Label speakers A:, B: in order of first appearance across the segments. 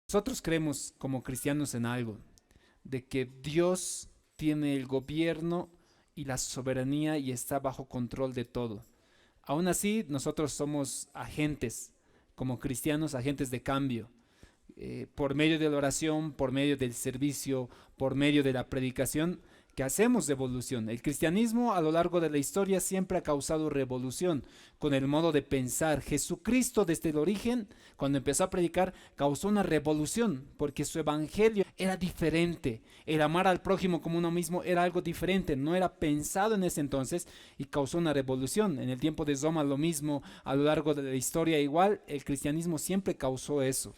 A: Nosotros creemos como cristianos en algo, de que Dios tiene el gobierno y la soberanía y está bajo control de todo. Aún así, nosotros somos agentes, como cristianos, agentes de cambio por medio de la oración, por medio del servicio, por medio de la predicación, que hacemos revolución. El cristianismo a lo largo de la historia siempre ha causado revolución con el modo de pensar. Jesucristo desde el origen, cuando empezó a predicar, causó una revolución porque su evangelio era diferente. El amar al prójimo como uno mismo era algo diferente, no era pensado en ese entonces y causó una revolución. En el tiempo de Roma lo mismo, a lo largo de la historia igual, el cristianismo siempre causó eso.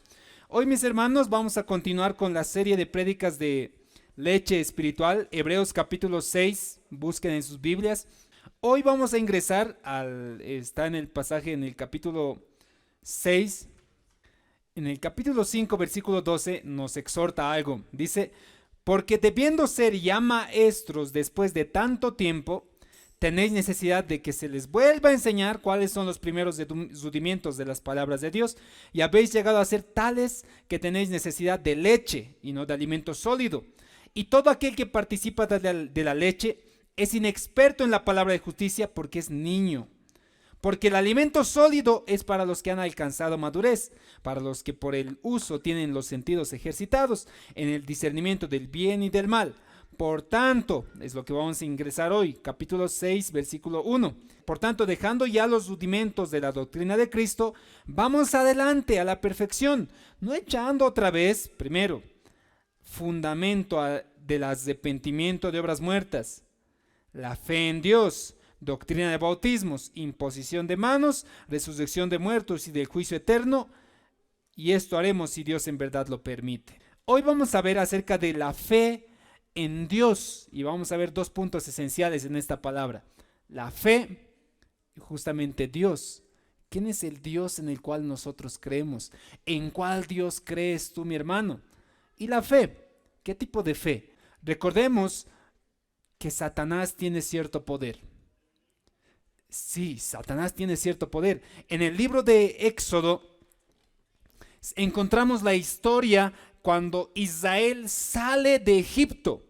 A: Hoy, mis hermanos, vamos a continuar con la serie de prédicas de leche espiritual, Hebreos capítulo 6, busquen en sus Biblias. Hoy vamos a ingresar está en el pasaje en el capítulo 6, en el capítulo 5, versículo 12, nos exhorta algo. Dice, porque debiendo ser ya maestros después de tanto tiempo, tenéis necesidad de que se les vuelva a enseñar cuáles son los primeros rudimentos de las palabras de Dios, y habéis llegado a ser tales que tenéis necesidad de leche y no de alimento sólido. Y todo aquel que participa de la leche es inexperto en la palabra de justicia porque es niño. Porque el alimento sólido es para los que han alcanzado madurez, para los que por el uso tienen los sentidos ejercitados en el discernimiento del bien y del mal. Por tanto, es lo que vamos a ingresar hoy, capítulo 6, versículo 1. Por tanto, dejando ya los rudimentos de la doctrina de Cristo, vamos adelante a la perfección, no echando otra vez, primero, fundamento del arrepentimiento de obras muertas, la fe en Dios, doctrina de bautismos, imposición de manos, resurrección de muertos y del juicio eterno, y esto haremos si Dios en verdad lo permite. Hoy vamos a ver acerca de la fe en Dios y vamos a ver dos puntos esenciales en esta palabra. La fe y justamente Dios. ¿Quién es el Dios en el cual nosotros creemos? ¿En cuál Dios crees tú, mi hermano? Y la fe. ¿Qué tipo de fe? Recordemos que Satanás tiene cierto poder. Sí, Satanás tiene cierto poder. En el libro de Éxodo encontramos la historia cuando Israel sale de Egipto.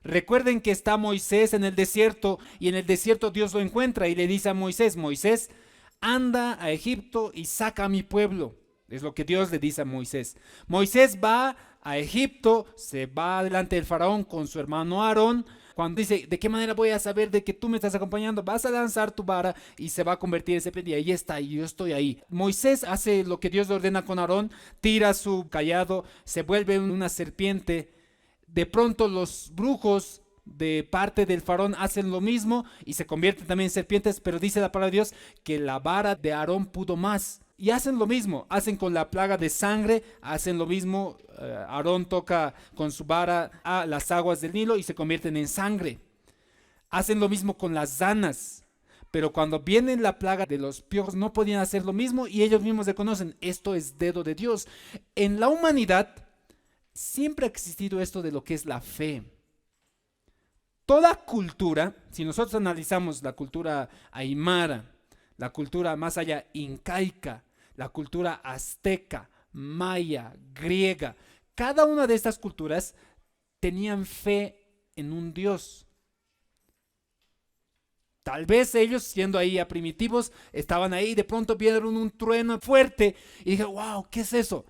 A: Recuerden que está Moisés en el desierto y en el desierto Dios lo encuentra y le dice a Moisés, Moisés, anda a Egipto y saca a mi pueblo. Es lo que Dios le dice a Moisés. Moisés va a Egipto, se va delante del faraón con su hermano Aarón. Cuando dice, ¿de qué manera voy a saber de que tú me estás acompañando? Vas a lanzar tu vara y se va a convertir en serpiente. Y ahí está, y yo estoy ahí. Moisés hace lo que Dios le ordena con Aarón, tira su cayado, se vuelve una serpiente. De pronto los brujos de parte del faraón hacen lo mismo y se convierten también en serpientes, pero dice la palabra de Dios que la vara de Aarón pudo más. Y hacen lo mismo, hacen con la plaga de sangre, hacen lo mismo, Aarón toca con su vara a las aguas del Nilo y se convierten en sangre. Hacen lo mismo con las ranas, pero cuando viene la plaga de los piojos no podían hacer lo mismo y ellos mismos reconocen, esto es dedo de Dios. En la humanidad siempre ha existido esto de lo que es la fe. Toda cultura, si nosotros analizamos la cultura aymara, la cultura más allá incaica, la cultura azteca, maya, griega, cada una de estas culturas tenían fe en un Dios. Tal vez ellos, siendo ahí a primitivos, estaban ahí y de pronto vieron un trueno fuerte y dijeron, wow, ¿qué es eso?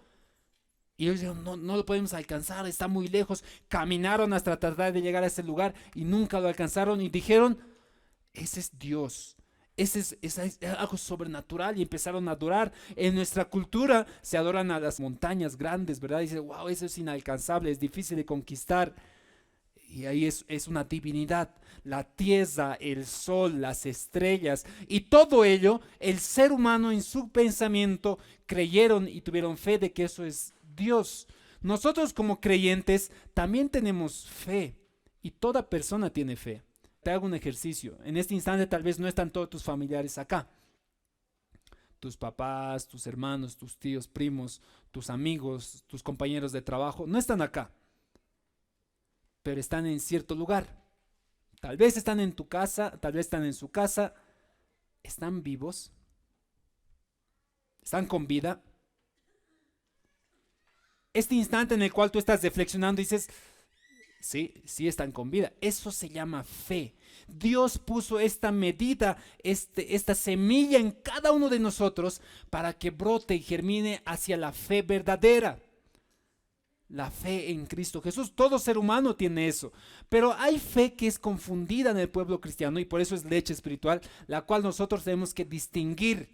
A: Y ellos dijeron, no, no lo podemos alcanzar, está muy lejos. Caminaron hasta tratar de llegar a ese lugar y nunca lo alcanzaron y dijeron, ese es Dios. Es algo sobrenatural y empezaron a adorar. En nuestra cultura se adoran a las montañas grandes, ¿verdad? Y dicen, wow, eso es inalcanzable, es difícil de conquistar. Y ahí es una divinidad. La tierra, el sol, las estrellas y todo ello, el ser humano en su pensamiento creyeron y tuvieron fe de que eso es Dios. Nosotros como creyentes también tenemos fe y toda persona tiene fe. Te hago un ejercicio. En este instante tal vez no están todos tus familiares acá. Tus papás, tus hermanos, tus tíos, primos, tus amigos, tus compañeros de trabajo, no están acá, pero están en cierto lugar. Tal vez están en tu casa, tal vez están en su casa. ¿Están vivos? ¿Están con vida? Este instante en el cual tú estás reflexionando y dices, sí, sí están con vida. Eso se llama fe. Dios puso esta medida, esta semilla en cada uno de nosotros para que brote y germine hacia la fe verdadera. La fe en Cristo Jesús. Todo ser humano tiene eso. Pero hay fe que es confundida en el pueblo cristiano y por eso es leche espiritual, la cual nosotros tenemos que distinguir.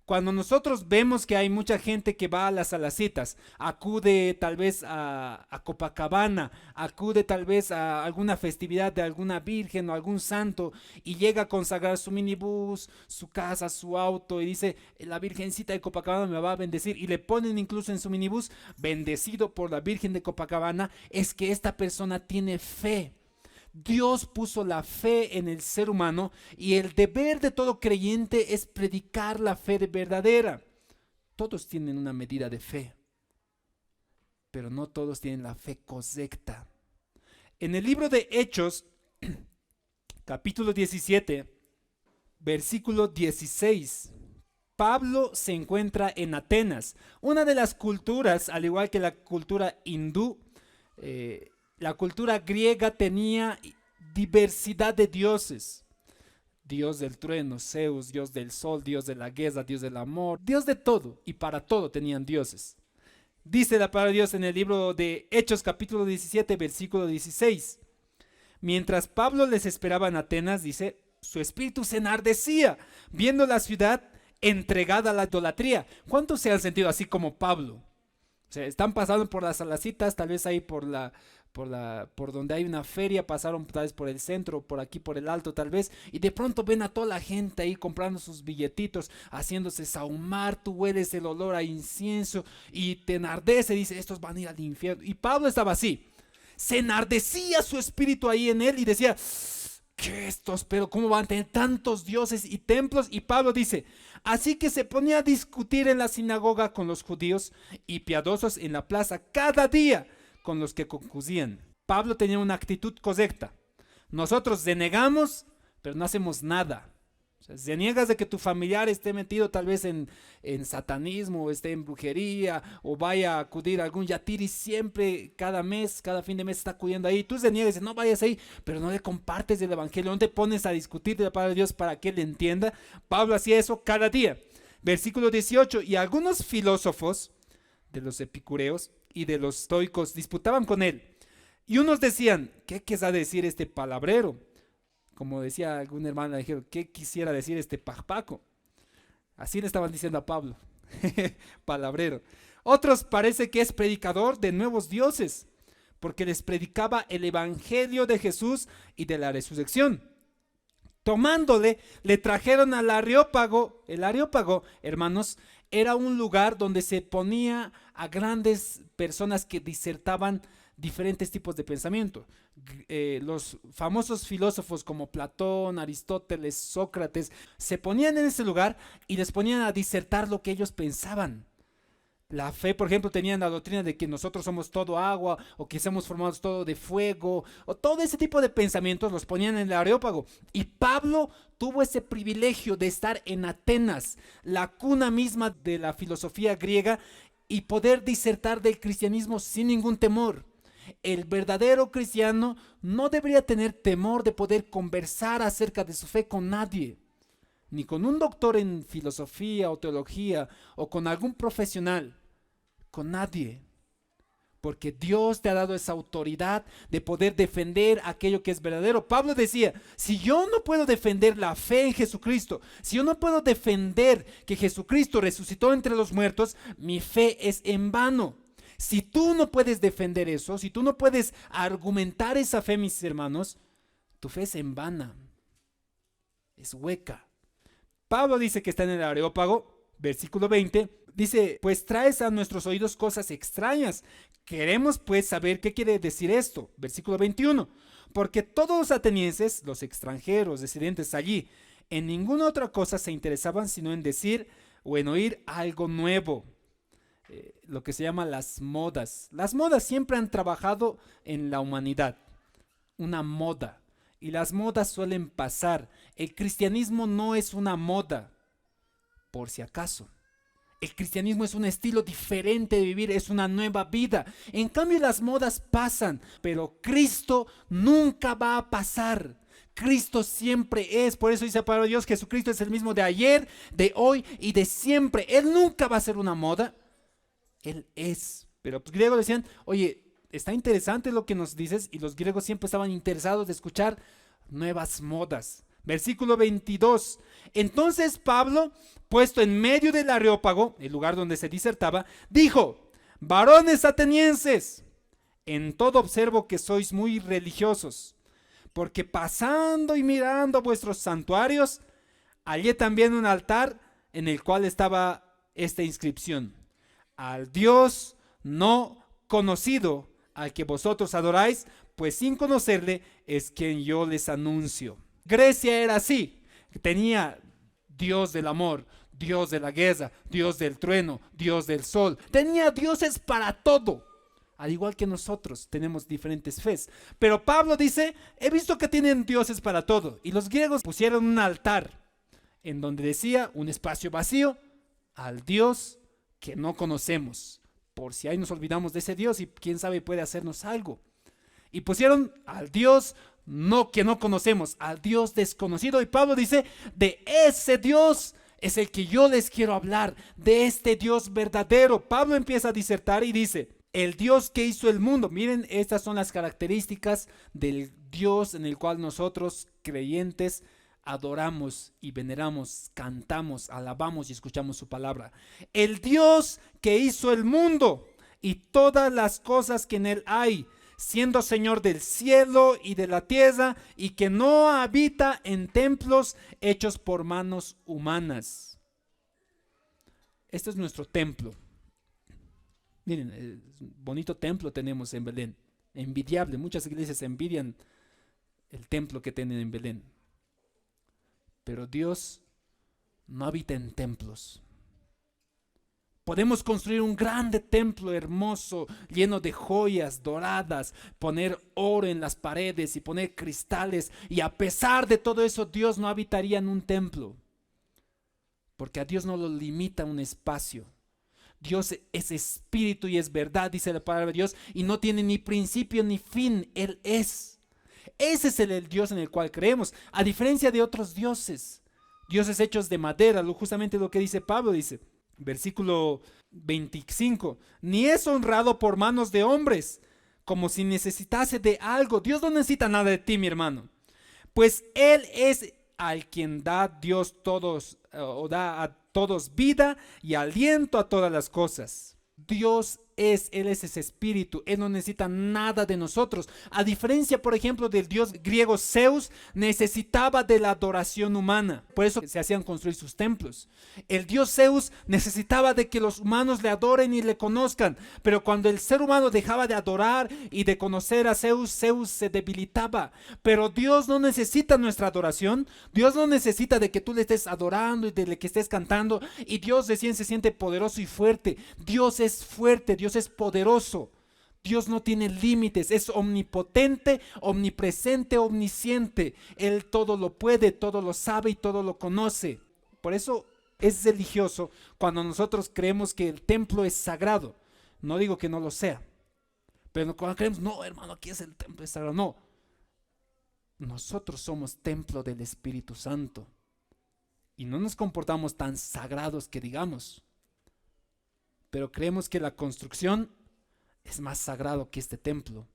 A: Cuando nosotros vemos que hay mucha gente que va a las alacitas, acude tal vez a Copacabana, acude tal vez a alguna festividad de alguna virgen o algún santo y llega a consagrar su minibús, su casa, su auto y dice, la virgencita de Copacabana me va a bendecir y le ponen incluso en su minibús, bendecido por la Virgen de Copacabana, es que esta persona tiene fe. Dios puso la fe en el ser humano y el deber de todo creyente es predicar la fe verdadera. Todos tienen una medida de fe, pero no todos tienen la fe correcta. En el libro de Hechos, capítulo 17, versículo 16, Pablo se encuentra en Atenas, una de las culturas, al igual que la cultura hindú, la cultura griega tenía diversidad de dioses. Dios del trueno, Zeus, Dios del sol, Dios de la guerra, Dios del amor, Dios de todo, y para todo tenían dioses. Dice la palabra de Dios en el libro de Hechos capítulo 17, versículo 16. Mientras Pablo les esperaba en Atenas, dice, su espíritu se enardecía viendo la ciudad entregada a la idolatría. ¿Cuántos se han sentido así como Pablo? O sea, están pasando por las salacitas, tal vez ahí por donde hay una feria, pasaron tal vez por el centro, por aquí por el alto tal vez, y de pronto ven a toda la gente ahí comprando sus billetitos, haciéndose sahumar, tú hueles el olor a incienso y te enardece, dice, estos van a ir al infierno. Y Pablo estaba así, se enardecía su espíritu ahí en él y decía, ¿qué estos? Pero ¿cómo van a tener tantos dioses y templos? Y Pablo dice, así que se ponía a discutir en la sinagoga con los judíos y piadosos en la plaza cada día con los que concluían. Pablo tenía una actitud correcta. Nosotros denegamos, pero no hacemos nada. O sea, si niegas de que tu familiar esté metido tal vez en satanismo, o esté en brujería, o vaya a acudir a algún yatiri siempre, cada mes, cada fin de mes está acudiendo ahí, tú deniegas, no vayas ahí, pero no le compartes el evangelio, no te pones a discutir de la palabra de Dios para que él entienda. Pablo hacía eso cada día. Versículo 18, y algunos filósofos de los epicureos y de los estoicos disputaban con él. Y unos decían, ¿qué querrá decir este palabrero? Como decía algún hermano, le dijeron, ¿qué quisiera decir este pajpaco? Así le estaban diciendo a Pablo, palabrero. Otros parece que es predicador de nuevos dioses, porque les predicaba el evangelio de Jesús y de la resurrección. Tomándole, le trajeron al Areópago. El Areópago, hermanos, era un lugar donde se ponía a grandes personas que disertaban diferentes tipos de pensamiento. Los famosos filósofos como Platón, Aristóteles, Sócrates, se ponían en ese lugar y les ponían a disertar lo que ellos pensaban. La fe, por ejemplo, tenían la doctrina de que nosotros somos todo agua o que somos formados todo de fuego o todo ese tipo de pensamientos los ponían en el Areópago. Y Pablo tuvo ese privilegio de estar en Atenas, la cuna misma de la filosofía griega, y poder disertar del cristianismo sin ningún temor. El verdadero cristiano no debería tener temor de poder conversar acerca de su fe con nadie, ni con un doctor en filosofía o teología o con algún profesional, con nadie, porque Dios te ha dado esa autoridad de poder defender aquello que es verdadero. Pablo decía, si yo no puedo defender la fe en Jesucristo, si yo no puedo defender que Jesucristo resucitó entre los muertos, mi fe es en vano. Si tú no puedes defender eso, si tú no puedes argumentar esa fe, mis hermanos, tu fe es en vana, es hueca. Pablo dice que está en el Areópago, versículo 20, dice, pues traes a nuestros oídos cosas extrañas. Queremos pues saber qué quiere decir esto. Versículo 21, porque todos los atenienses, los extranjeros residentes allí, en ninguna otra cosa se interesaban sino en decir o en oír algo nuevo. Lo que se llama las modas. Las modas siempre han trabajado en la humanidad. Una moda. Y las modas suelen pasar. El cristianismo no es una moda, por si acaso. El cristianismo es un estilo diferente de vivir, es una nueva vida. En cambio, las modas pasan, pero Cristo nunca va a pasar. Cristo siempre es, por eso dice la palabra de Dios, Jesucristo es el mismo de ayer, de hoy y de siempre. Él nunca va a ser una moda, Él es. Pero los griegos decían, oye, está interesante lo que nos dices, y los griegos siempre estaban interesados de escuchar nuevas modas. Versículo 22. Entonces Pablo, puesto en medio del Areópago, el lugar donde se disertaba, dijo: varones atenienses, en todo observo que sois muy religiosos, porque pasando y mirando vuestros santuarios, hallé también un altar en el cual estaba esta inscripción: al Dios no conocido, al que vosotros adoráis, pues sin conocerle es quien yo les anuncio. Grecia era así, tenía Dios del amor, Dios de la guerra, Dios del trueno, Dios del sol, tenía dioses para todo. Al igual que nosotros tenemos diferentes fes. Pero Pablo dice, he visto que tienen dioses para todo. Y los griegos pusieron un altar en donde decía, un espacio vacío, al Dios que no conocemos. Por si ahí nos olvidamos de ese Dios y quién sabe puede hacernos algo. Y pusieron al Dios que no conocemos, al Dios desconocido. Y Pablo dice, de ese Dios es el que yo les quiero hablar, de este Dios verdadero. Pablo empieza a disertar y dice, el Dios que hizo el mundo. Miren, estas son las características del Dios en el cual nosotros, creyentes, adoramos y veneramos, cantamos, alabamos y escuchamos su palabra. El Dios que hizo el mundo y todas las cosas que en él hay, siendo Señor del cielo y de la tierra, y que no habita en templos hechos por manos humanas. Este es nuestro templo. Miren, bonito templo tenemos en Belén. Envidiable, muchas iglesias envidian el templo que tienen en Belén. Pero Dios no habita en templos. Podemos construir un grande templo hermoso, lleno de joyas doradas, poner oro en las paredes y poner cristales, y a pesar de todo eso, Dios no habitaría en un templo, porque a Dios no lo limita un espacio. Dios es espíritu y es verdad, dice la palabra de Dios, y no tiene ni principio ni fin. Él es. Ese es el Dios en el cual creemos, a diferencia de otros dioses hechos de madera. Justamente lo que dice Pablo, dice versículo 25, ni es honrado por manos de hombres, como si necesitase de algo. Dios no necesita nada de ti, mi hermano, pues Él es al quien da Dios todos, o da a todos vida y aliento a todas las cosas. Dios Él es ese espíritu, Él no necesita nada de nosotros. A diferencia, por ejemplo, del dios griego Zeus, necesitaba de la adoración humana. Por eso se hacían construir sus templos. El dios Zeus necesitaba de que los humanos le adoren y le conozcan. Pero cuando el ser humano dejaba de adorar y de conocer a Zeus, Zeus se debilitaba. Pero Dios no necesita nuestra adoración. Dios no necesita de que tú le estés adorando y de que estés cantando. Y Dios recién se siente poderoso y fuerte. Dios es fuerte, Dios es poderoso. Dios no tiene límites, es omnipotente, omnipresente, omnisciente. Él todo lo puede, todo lo sabe y todo lo conoce. Por eso es religioso cuando nosotros creemos que el templo es sagrado. No digo que no lo sea, pero cuando creemos, no hermano, aquí es el templo, es sagrado. No, nosotros somos templo del Espíritu Santo y no nos comportamos tan sagrados que digamos. Pero creemos que la construcción es más sagrado que este templo.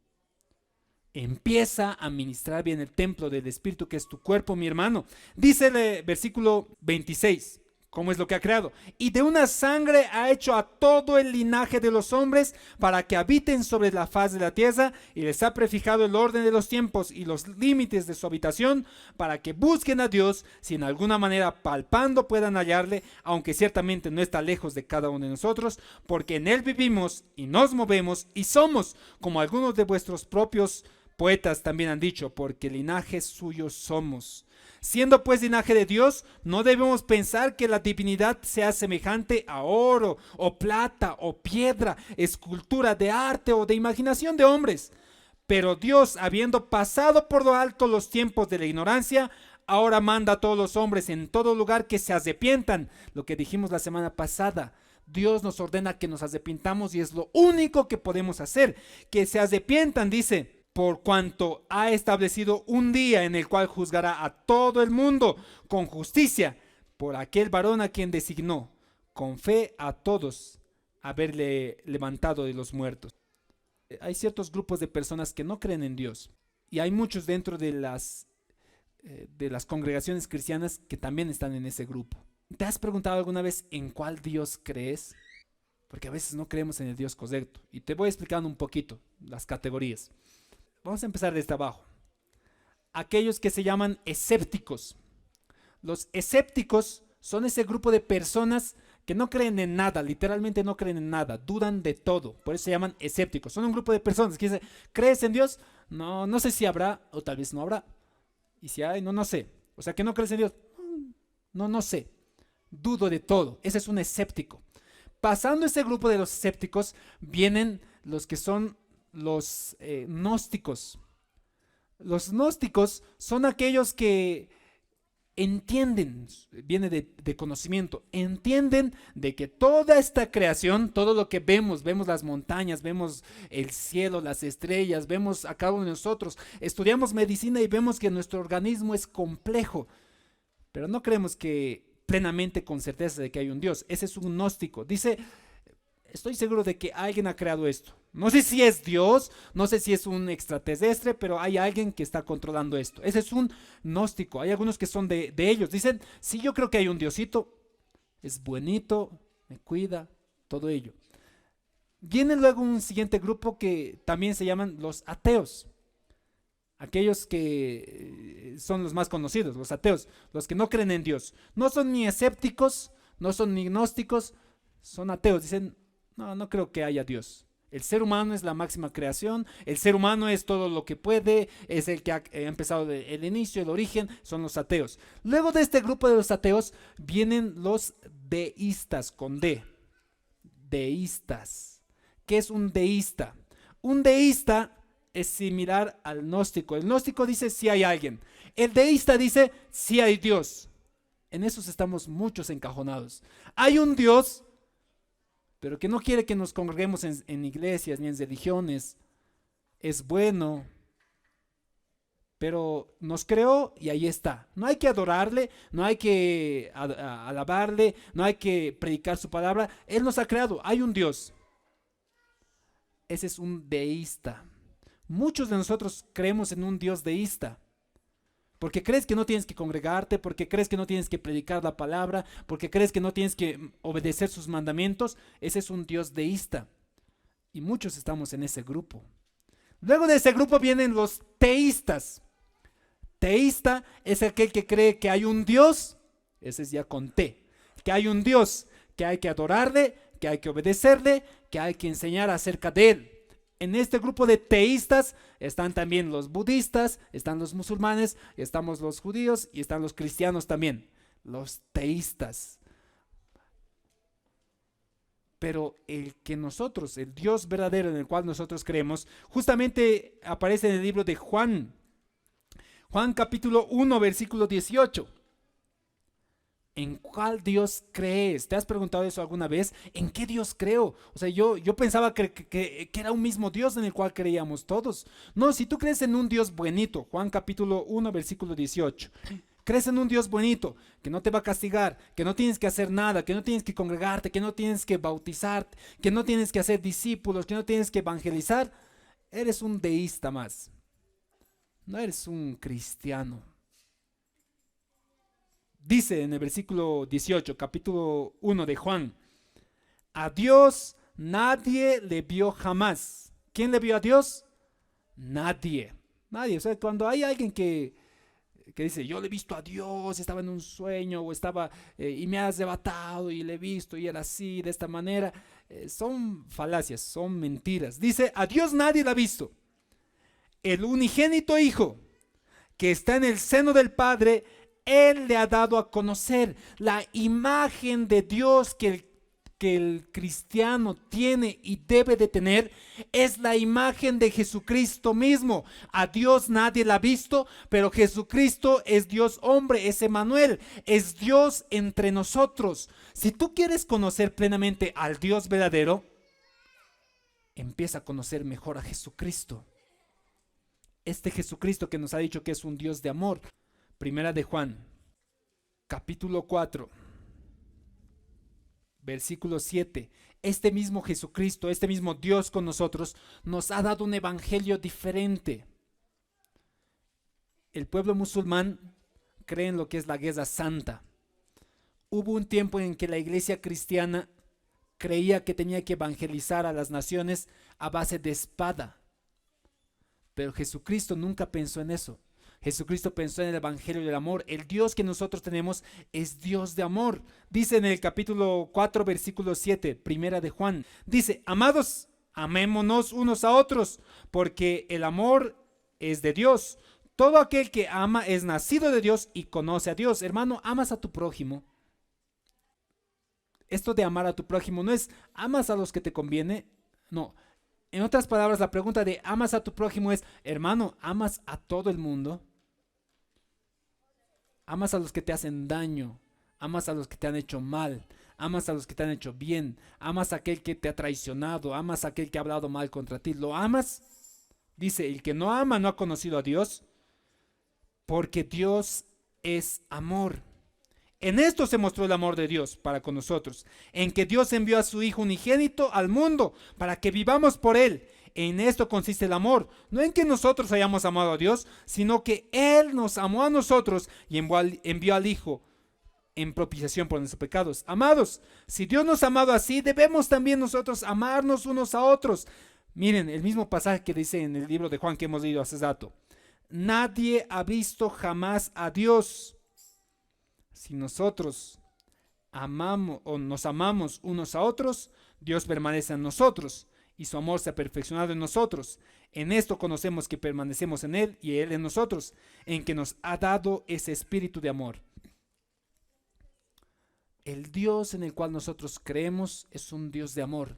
A: Empieza a ministrar bien el templo del Espíritu, que es tu cuerpo, mi hermano. Dice el versículo 26, ¿cómo es lo que ha creado? Y de una sangre ha hecho a todo el linaje de los hombres para que habiten sobre la faz de la tierra, y les ha prefijado el orden de los tiempos y los límites de su habitación, para que busquen a Dios, si en alguna manera palpando puedan hallarle, aunque ciertamente no está lejos de cada uno de nosotros, porque en él vivimos y nos movemos y somos, como algunos de vuestros propios poetas también han dicho, porque linaje suyo somos. Siendo pues linaje de Dios, no debemos pensar que la divinidad sea semejante a oro o plata o piedra, escultura de arte o de imaginación de hombres. Pero Dios, habiendo pasado por lo alto los tiempos de la ignorancia, ahora manda a todos los hombres en todo lugar que se arrepientan. Lo que dijimos la semana pasada, Dios nos ordena que nos arrepintamos y es lo único que podemos hacer. Que se arrepientan, dice, por cuanto ha establecido un día en el cual juzgará a todo el mundo con justicia por aquel varón a quien designó, con fe a todos, haberle levantado de los muertos. Hay ciertos grupos de personas que no creen en Dios y hay muchos dentro de las congregaciones cristianas que también están en ese grupo. ¿Te has preguntado alguna vez en cuál Dios crees? Porque a veces no creemos en el Dios correcto. Y te voy explicando un poquito las categorías. Vamos a empezar desde abajo. Aquellos que se llaman escépticos. Los escépticos son ese grupo de personas que no creen en nada, literalmente no creen en nada, dudan de todo, por eso se llaman escépticos. Son un grupo de personas que dicen, ¿crees en Dios? No, no sé si habrá o tal vez no habrá. Y si hay, no sé. O sea, que no crees en Dios. No sé. Dudo de todo. Ese es un escéptico. Pasando ese grupo de los escépticos, vienen los que son los gnósticos. Los gnósticos son aquellos que entienden, viene de conocimiento, entienden de que toda esta creación, todo lo que vemos las montañas, vemos el cielo, las estrellas, vemos a cada uno de nosotros, estudiamos medicina y vemos que nuestro organismo es complejo, pero no creemos que plenamente con certeza de que hay un Dios. Ese es un gnóstico. Dice, estoy seguro de que alguien ha creado esto. No sé si es Dios, no sé si es un extraterrestre, pero hay alguien que está controlando esto. Ese es un gnóstico. Hay algunos que son de ellos. Dicen, sí, yo creo que hay un Diosito, es buenito, me cuida, todo ello. Viene luego un siguiente grupo que también se llaman los ateos. Aquellos que son los más conocidos, los ateos, los que no creen en Dios. No son ni escépticos, no son ni gnósticos, son ateos. Dicen, no creo que haya Dios. El ser humano es la máxima creación, el ser humano es todo lo que puede, es el que ha empezado el inicio, el origen, son los ateos. Luego de este grupo de los ateos vienen los deístas, con D. Deístas. ¿Qué es un deísta? Un deísta es similar al gnóstico. El gnóstico dice si hay alguien. El deísta dice si hay Dios. En esos estamos muchos encajonados. Hay un Dios, pero que no quiere que nos congreguemos en iglesias ni en religiones. Es bueno, pero nos creó y ahí está. No hay que adorarle, no hay que alabarle, no hay que predicar su palabra. Él nos ha creado, hay un Dios. Ese es un deísta. Muchos de nosotros creemos en un Dios deísta. Porque crees que no tienes que congregarte, porque crees que no tienes que predicar la palabra, porque crees que no tienes que obedecer sus mandamientos. Ese es un Dios deísta. Y muchos estamos en ese grupo. Luego de ese grupo vienen los teístas. Teísta es aquel que cree que hay un Dios, ese es ya con T, que hay un Dios, que hay que adorarle, que hay que obedecerle, que hay que enseñar acerca de él. En este grupo de teístas están también los budistas, están los musulmanes, estamos los judíos y están los cristianos también, los teístas. Pero el Dios verdadero en el cual nosotros creemos, justamente aparece en el libro de Juan. Juan capítulo 1, versículo 18. ¿En cuál Dios crees? ¿Te has preguntado eso alguna vez? ¿En qué Dios creo? O sea, yo pensaba que era un mismo Dios en el cual creíamos todos. No, si tú crees en un Dios buenito, Juan capítulo 1, versículo 18. Crees en un Dios buenito, que no te va a castigar, que no tienes que hacer nada, que no tienes que congregarte, que no tienes que bautizarte, que no tienes que hacer discípulos, que no tienes que evangelizar. Eres un deísta más. No eres un cristiano. Dice en el versículo 18, capítulo 1 de Juan, a Dios nadie le vio jamás. ¿Quién le vio a Dios? Nadie. O sea, cuando hay alguien que dice, yo le he visto a Dios, estaba en un sueño o estaba y me ha arrebatado y le he visto y era así, de esta manera, son falacias, son mentiras. Dice, a Dios nadie le ha visto. El unigénito Hijo que está en el seno del Padre, Él le ha dado a conocer la imagen de Dios que que el cristiano tiene y debe de tener es la imagen de Jesucristo mismo. A Dios nadie la ha visto, pero Jesucristo es Dios hombre, es Emmanuel, es Dios entre nosotros. Si tú quieres conocer plenamente al Dios verdadero, empieza a conocer mejor a Jesucristo. Este Jesucristo que nos ha dicho que es un Dios de amor. Primera de Juan, capítulo 4. Versículo 7. Este mismo Jesucristo, este mismo Dios con nosotros, nos ha dado un evangelio diferente. El pueblo musulmán cree en lo que es la guerra santa. Hubo un tiempo en que la iglesia cristiana creía que tenía que evangelizar a las naciones a base de espada. Pero Jesucristo nunca pensó en eso. Jesucristo pensó en el evangelio del amor. El Dios que nosotros tenemos es Dios de amor. Dice en el capítulo 4, versículo 7, primera de Juan. Dice, amados, amémonos unos a otros, porque el amor es de Dios. Todo aquel que ama es nacido de Dios y conoce a Dios. Hermano, ¿amas a tu prójimo? Esto de amar a tu prójimo no es amas a los que te conviene. No. En otras palabras, la pregunta de amas a tu prójimo es, hermano, ¿amas a todo el mundo? Amas a los que te hacen daño, amas a los que te han hecho mal, amas a los que te han hecho bien, amas a aquel que te ha traicionado, amas a aquel que ha hablado mal contra ti. ¿Lo amas? Dice, el que no ama no ha conocido a Dios, porque Dios es amor. En esto se mostró el amor de Dios para con nosotros, en que Dios envió a su Hijo unigénito al mundo para que vivamos por Él. En esto consiste el amor, no en que nosotros hayamos amado a Dios, sino que Él nos amó a nosotros y envió al Hijo en propiciación por nuestros pecados. Amados, si Dios nos ha amado así, debemos también nosotros amarnos unos a otros. Miren, el mismo pasaje que dice en el libro de Juan que hemos leído hace rato. Nadie ha visto jamás a Dios. Si nosotros amamos o nos amamos unos a otros, Dios permanece en nosotros y su amor se ha perfeccionado en nosotros. En esto conocemos que permanecemos en Él y Él en nosotros, en que nos ha dado ese espíritu de amor. El Dios en el cual nosotros creemos es un Dios de amor.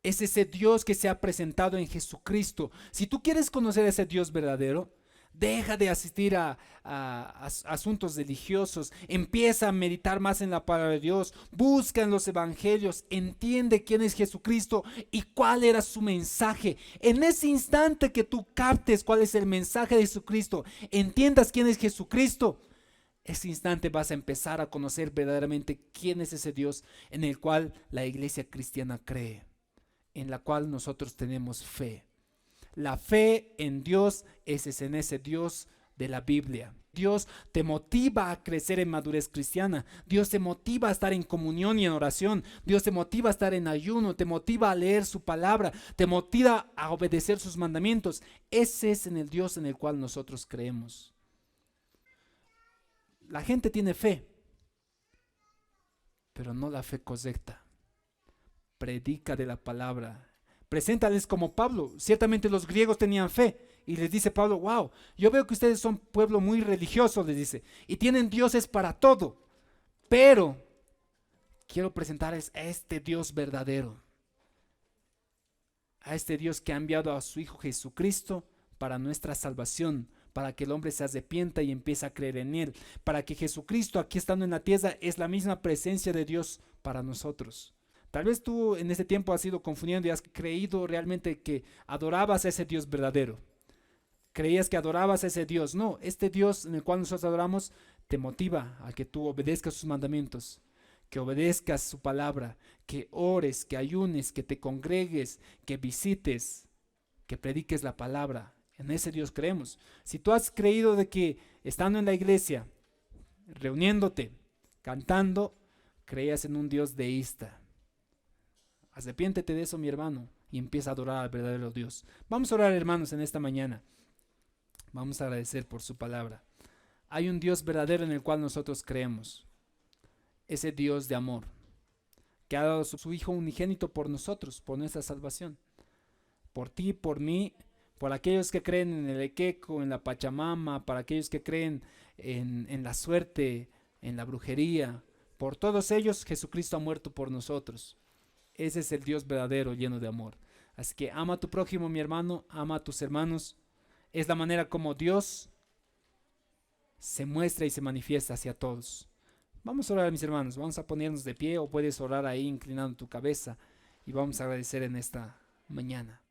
A: Es ese Dios que se ha presentado en Jesucristo. Si tú quieres conocer a ese Dios verdadero, deja de asistir a asuntos religiosos, empieza a meditar más en la palabra de Dios, busca en los evangelios, entiende quién es Jesucristo y cuál era su mensaje. En ese instante que tú captes cuál es el mensaje de Jesucristo, entiendas quién es Jesucristo, ese instante vas a empezar a conocer verdaderamente quién es ese Dios en el cual la iglesia cristiana cree, en la cual nosotros tenemos fe. La fe en Dios es en ese Dios de la Biblia. Dios te motiva a crecer en madurez cristiana. Dios te motiva a estar en comunión y en oración. Dios te motiva a estar en ayuno. Te motiva a leer su palabra. Te motiva a obedecer sus mandamientos. Ese es en el Dios en el cual nosotros creemos. La gente tiene fe, pero no la fe correcta. Predica de la palabra. Preséntales como Pablo. Ciertamente los griegos tenían fe. Y les dice Pablo, wow, yo veo que ustedes son pueblo muy religioso, les dice. Y tienen dioses para todo. Pero quiero presentarles a este Dios verdadero. A este Dios que ha enviado a su Hijo Jesucristo para nuestra salvación. Para que el hombre se arrepienta y empiece a creer en Él. Para que Jesucristo aquí estando en la tierra es la misma presencia de Dios para nosotros. Tal vez tú en ese tiempo has sido confundiendo y has creído realmente que adorabas a ese Dios verdadero. Creías que adorabas a ese Dios. No, este Dios en el cual nosotros adoramos te motiva a que tú obedezcas sus mandamientos, que obedezcas su palabra, que ores, que ayunes, que te congregues, que visites, que prediques la palabra. En ese Dios creemos. Si tú has creído de que estando en la iglesia, reuniéndote, cantando, creías en un Dios deísta, arrepiéntete de eso, mi hermano, y empieza a adorar al verdadero Dios. Vamos a orar, hermanos, en esta mañana. Vamos a agradecer por su palabra. Hay un Dios verdadero en el cual nosotros creemos. Ese Dios de amor, que ha dado su Hijo unigénito por nosotros, por nuestra salvación. Por ti, por mí, por aquellos que creen en el Equeco, en la Pachamama, para aquellos que creen en la suerte, en la brujería, Por todos ellos Jesucristo ha muerto por nosotros. Ese es el Dios verdadero, lleno de amor. Así que ama a tu prójimo, mi hermano, ama a tus hermanos. Es la manera como Dios se muestra y se manifiesta hacia todos. Vamos a orar, mis hermanos, vamos a ponernos de pie o puedes orar ahí inclinando tu cabeza y vamos a agradecer en esta mañana.